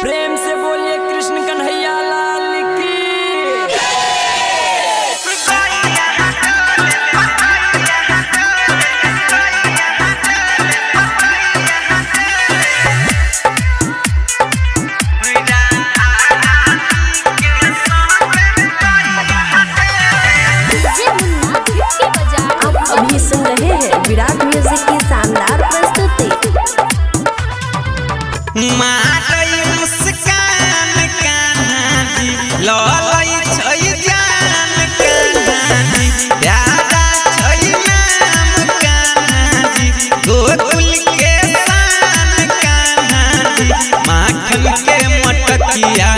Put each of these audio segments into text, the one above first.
प्रेम से बोलिए कृष्ण कन्हैया लाल की। आप अभी सुन रहे हैं विराट म्यूजिक की शानदार प्रस्तुति। मटकिया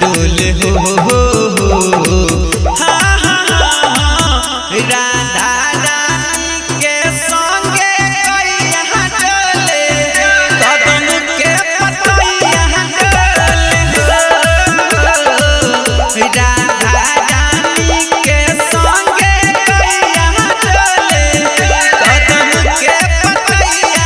डोल हो राधा रानी के संगे कइया डोले कदम के पतैया डोले राधा रानी के संगे कइया डोले कदम के पतैया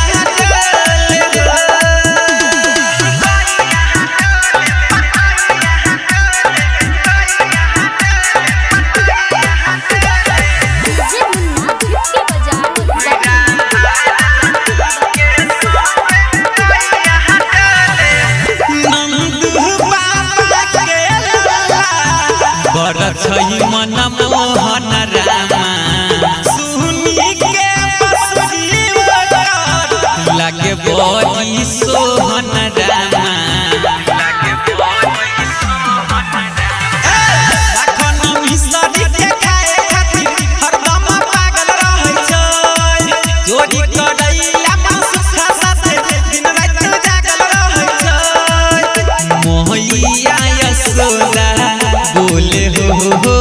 छई मन मोहन रामा सुनी के बसरी लगे बड़ी सोहन रामा लाखन मिसरी के खाए खातिर हरदम पागल रहै छै चोरी करैला सुखा साथे दिन रात जागल रहै छै मोहिया यशोदा बोले हो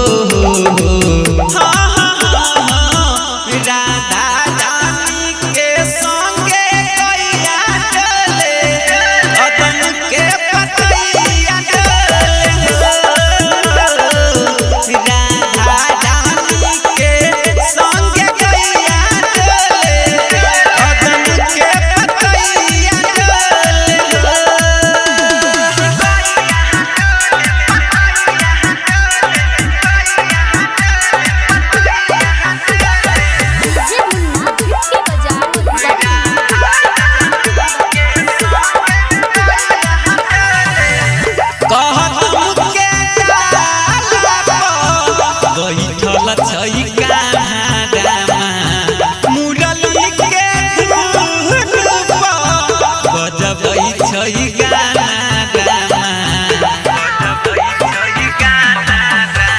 राधा रानी के संगे कइया डोले कदम के पतैया डोले राधा रानी के संगे कइया डोले कदम के पतैया डोले। बैठल छै कान्हा मुरली के बजबै छै गाना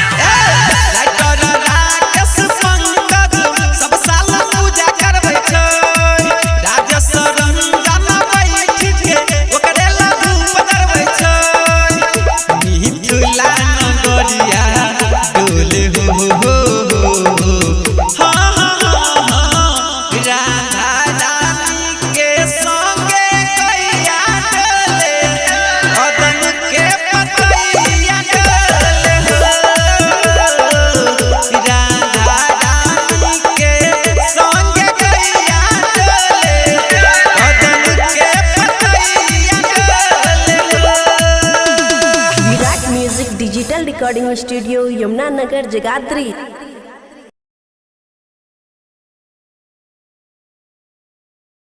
राइटर राकेश पंकज सब साल पूजा करबै छै राजेश रंजन बैठ के ओकरे लड्डू पकड़बै छै मिथिला नगरिया डोले हो राधा रानी के संगे कइया डोले कदम के पतैया डोले राधा रानी के संगे कइया डोले कदम के पतैया डोले। Virat music digital recording studio Yamuna Nagar Jagadhri.